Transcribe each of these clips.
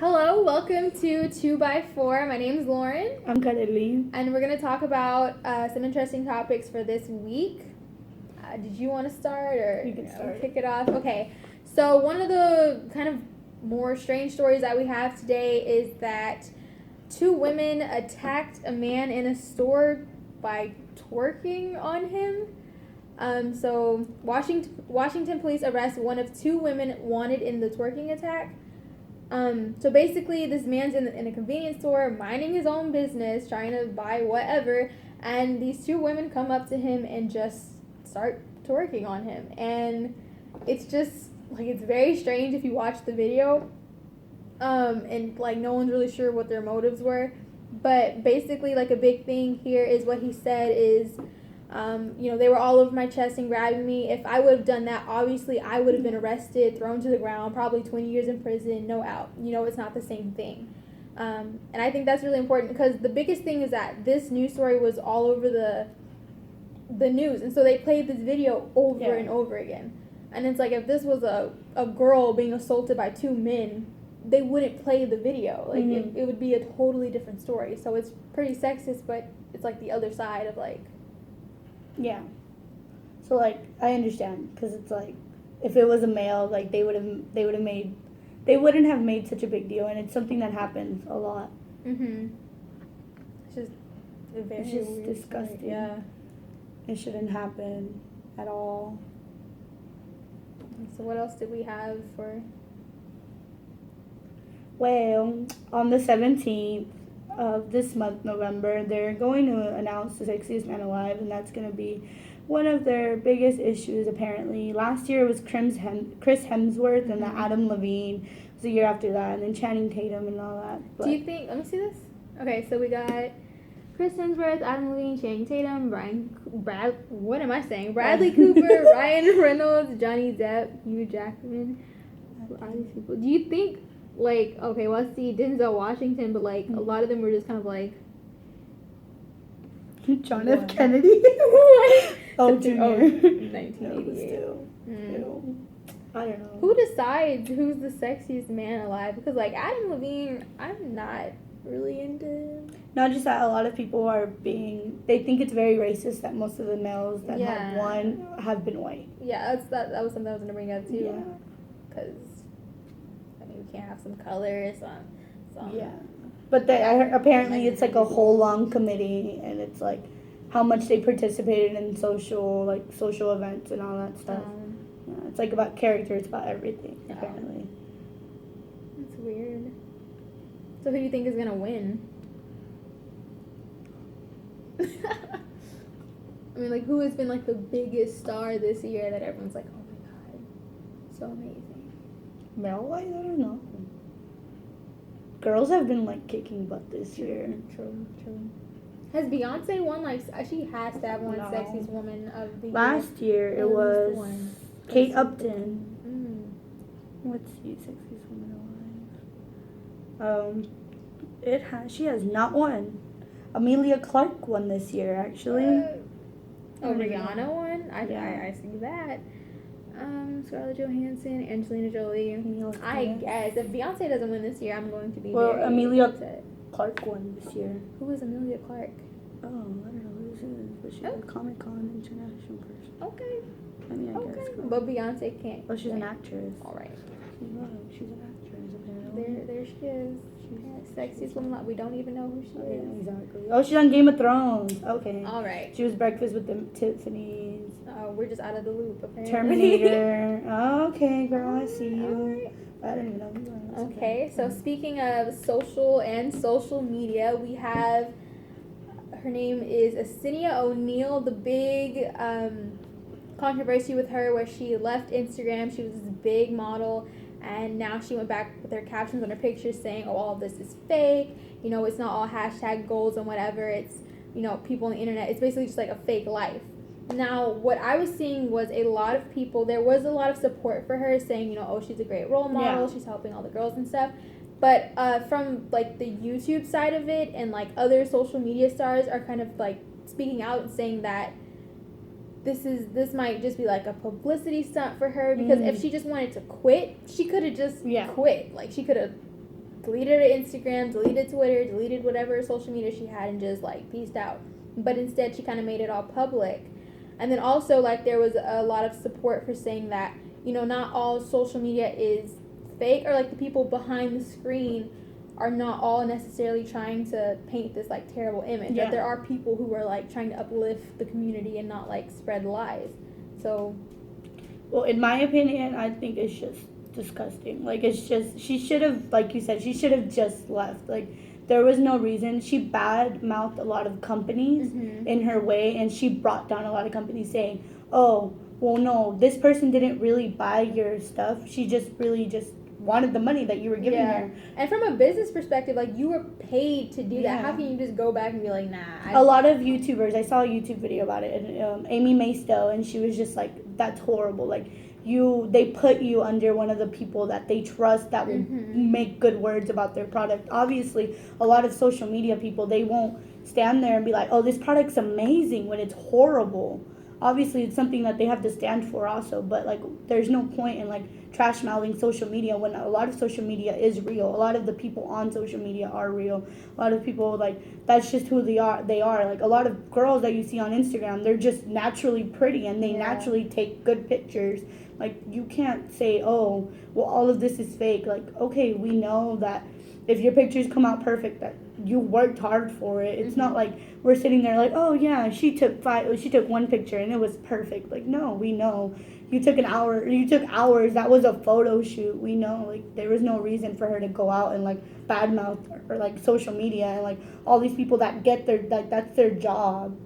Hello, welcome to 2x4. My name is Lauren. I'm Karely. And we're going to talk about some interesting topics for this week. Did you want to start or You can start. kick it off? Okay, so one of the kind of more strange stories that we have today is that two women attacked a man in a store by twerking on him. So Washington police arrest one of two women wanted in the twerking attack. So basically, this man's in a convenience store, minding his own business, trying to buy whatever, and these two women come up to him and just start twerking on him. And it's just, like, it's very strange if you watch the video, and, like, no one's really sure what their motives were. But basically, like, a big thing here is what he said is, they were all over my chest and grabbing me. If I would have done that, obviously I would have been arrested, thrown to the ground, probably 20 years in prison, no out. It's not the same thing. And I think that's really important because the biggest thing is that this news story was all over the news. And so they played this video over and over again. And it's like if this was a girl being assaulted by two men, they wouldn't play the video. Like, it would be a totally different story. So it's pretty sexist, but it's like the other side of, like... Yeah. So, like, I understand, because it's like, if it was a male, like, they wouldn't have made such a big deal, and it's something that happens a lot. It's just weird disgusting. Story. Yeah. It shouldn't happen at all. So what else did we have for... Well, on the 17th of this month, November, they're going to announce the sexiest man alive, and that's going to be one of their biggest issues, apparently. Last year it was Chris Hemsworth, and then Adam Levine was the year after that, and then Channing Tatum and all that. But do you think... Let me see this. Okay, so we got Chris Hemsworth, Adam Levine, Channing Tatum, Bradley Cooper, Ryan Reynolds, Johnny Depp, Hugh Jackman. Who are these people? Do you think... Like, okay, well, let's see, Denzel Washington, but, like, a lot of them were just kind of, like... John F. Kennedy? Junior. 1988. I don't know. Who decides who's the sexiest man alive? Because, like, Adam Levine, I'm not really into him. Not just that, a lot of people they think it's very racist that most of the males that have won have been white. Yeah, that was something I was going to bring up, too. Yeah. Because... we can't have some color, some yeah. But apparently it's like a whole long committee, and it's like how much they participated in social events and all that stuff. Yeah, it's like about character, it's about everything, apparently. That's weird. So who do you think is gonna win? I mean, like, who has been like the biggest star this year that everyone's like, oh my god, so amazing? Male-wise, I don't know. Girls have been, like, kicking butt this year. True. Has Beyonce won? Like, she has to have won Sexiest Woman of the Year. Last year, it was Kate Upton. Let's see, Sexiest Woman alive. She has not won. Amelia Clark won this year, actually. Rihanna won? I see that. Scarlett Johansson, Angelina Jolie. I guess if Beyonce doesn't win this year, I'm going to be very Amelia upset. Clark won this year. Who is Amelia Clark? Oh, I don't know who this is, but she's a Comic-Con international person. Okay. I mean, I guess. But Beyonce can't. Oh, she's an actress. All right. She's an actress, apparently. There she is. Sexiest woman. We don't even know who she is. Yeah, exactly. Oh, she's on Game of Thrones. Okay. All right. She was Breakfast with the Tiffany's. Oh, we're just out of the loop, apparently. Terminator. Okay, girl, I see you. Right. I don't even know who you are. Okay, so speaking of social media, we have, her name is Asinia O'Neal. The big controversy with her where she left Instagram. She was this big model, and now she went back with her captions on her pictures saying, oh, all of this is fake. It's not all hashtag goals and whatever. It's, people on the internet. It's basically just like a fake life. Now, what I was seeing was a lot of people, there was a lot of support for her saying, oh, she's a great role model, she's helping all the girls and stuff. But from, like, the YouTube side of it and, like, other social media stars are kind of, like, speaking out and saying that this might just be like a publicity stunt for her, because if she just wanted to quit, she could have just quit. Like, she could have deleted her Instagram, deleted Twitter, deleted whatever social media she had, and just like peaced out. But instead, she kind of made it all public. And then also, like, there was a lot of support for saying that, you know, not all social media is fake, or like the people behind the screen are not all necessarily trying to paint this like terrible image. Yeah. That there are people who are like trying to uplift the community and not like spread lies. So, well, in my opinion, I think it's just disgusting. Like, it's just, she should have, like you said, she should have just left. Like, there was no reason. She bad mouthed a lot of companies in her way, and she brought down a lot of companies saying, oh, well, no, this person didn't really buy your stuff. She just really just wanted the money that you were giving her. And from a business perspective, like, you were paid to do that. Yeah. How can you just go back and be like, nah? A lot of YouTubers, I saw a YouTube video about it, and Amy Maisto, and she was just like, that's horrible. Like, they put you under one of the people that they trust that will make good words about their product. Obviously, a lot of social media people, they won't stand there and be like, oh, this product's amazing when it's horrible. Obviously, it's something that they have to stand for also, but like, there's no point in like trash mouthing social media when a lot of social media is real. A lot of the people on social media are real. A lot of people, like, that's just who they are. Like, a lot of girls that you see on Instagram, they're just naturally pretty and they naturally take good pictures. Like, you can't say, oh, well, all of this is fake. Like, okay, we know that if your pictures come out perfect, that you worked hard for it. It's not like we're sitting there like, oh yeah, she took one picture and it was perfect. Like, no, we know you took hours. That was a photo shoot. We know, like, there was no reason for her to go out and like badmouth or like social media and like all these people that get that's their job.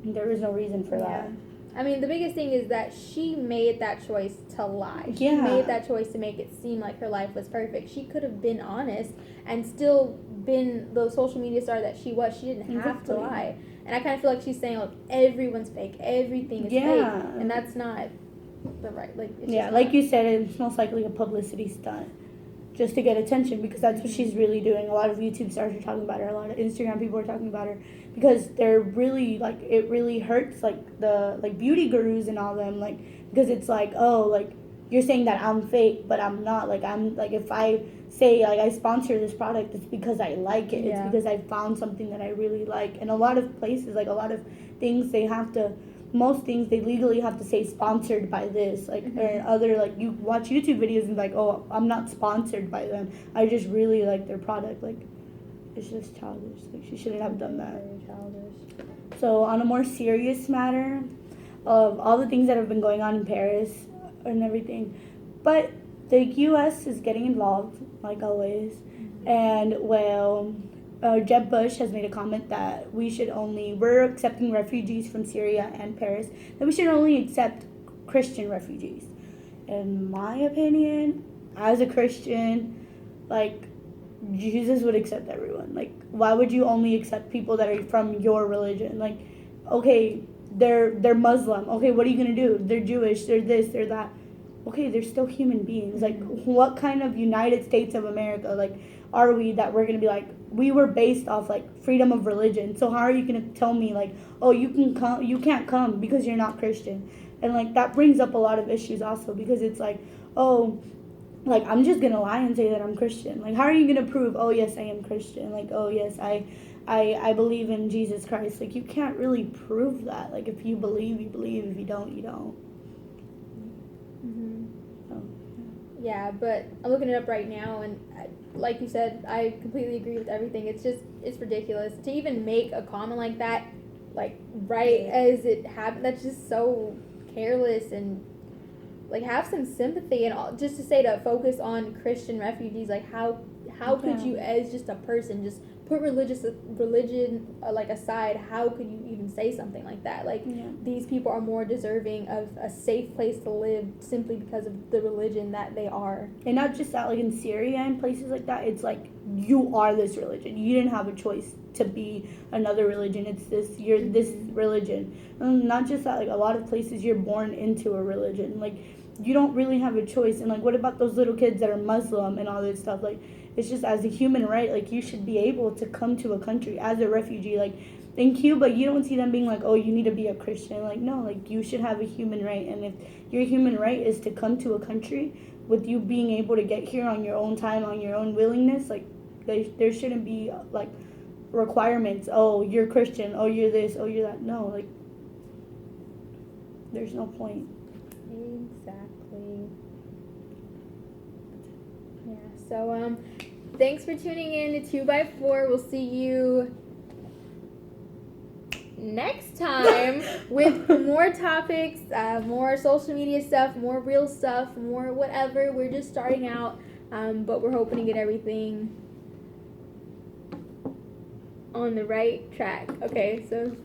There was no reason for that. I mean, the biggest thing is that she made that choice to lie. She made that choice to make it seem like her life was perfect. She could have been honest and still been the social media star that she was. She didn't have to lie. And I kind of feel like she's saying, look, everyone's fake. Everything is fake. And that's not the right, like, it's just like you said, it's most likely a publicity stunt. Just to get attention, because that's what she's really doing. A lot of YouTube stars are talking about her. A lot of Instagram people are talking about her because they're really, like, it really hurts, like, the, like, beauty gurus and all them, like, because it's like, oh, like, you're saying that I'm fake, but I'm not. Like, I'm, like, if I say, like, I sponsor this product, it's because I like it. It's because I found something that I really like. And a lot of places, like, a lot of things, most things they legally have to say sponsored by this, like, or other, like, you watch YouTube videos and like, oh, I'm not sponsored by them, I just really like their product. Like, it's just childish. Like, she shouldn't have done that. very childish. So on a more serious matter of all the things that have been going on in Paris and everything, but the US is getting involved, like always. And well, Jeb Bush has made a comment that we're accepting refugees from Syria and Paris, that we should only accept Christian refugees. In my opinion, as a Christian, like, Jesus would accept everyone. Like, why would you only accept people that are from your religion? Like, okay, they're Muslim. Okay, what are you gonna do? They're Jewish, they're this, they're that. Okay, they're still human beings. Like, what kind of United States of America, like, are we that we're gonna be like, we were based off like freedom of religion, so how are you gonna tell me like, oh, you can't come because you're not Christian? And like, that brings up a lot of issues also, because it's like, oh, like, I'm just gonna lie and say that I'm Christian. Like, how are you gonna prove, oh yes, I am Christian? Like, oh yes, I believe in Jesus Christ. Like, you can't really prove that. Like, if you believe, you believe. If you don't, you don't. Yeah, but I'm looking it up right now, and like you said, I completely agree with everything. It's ridiculous to even make a comment like that, like, right as it happened. That's just so careless, and like, have some sympathy, and all, just to say to focus on Christian refugees. Like, how could you, as just a person, just put religion like aside? How could you even say something like that? Like, these people are more deserving of a safe place to live simply because of the religion that they are. And not just that, like in Syria and places like that, it's like, you are this religion. You didn't have a choice to be another religion. It's this, you're this religion. And not just that, like, a lot of places you're born into a religion. Like, you don't really have a choice. And like, what about those little kids that are Muslim and all this stuff? Like, it's just, as a human right, like, you should be able to come to a country as a refugee. Like, in Cuba, you don't see them being like, oh, you need to be a Christian. Like, no, like, you should have a human right. And if your human right is to come to a country with you being able to get here on your own time, on your own willingness, like, there shouldn't be like requirements. Oh, you're Christian. Oh, you're this. Oh, you're that. No, like there's no point. Exactly. Yeah. So thanks for tuning in to 2x4. We'll see you next time with more topics, more social media stuff, more real stuff, more whatever. We're just starting out, but we're hoping to get everything on the right track. Okay, so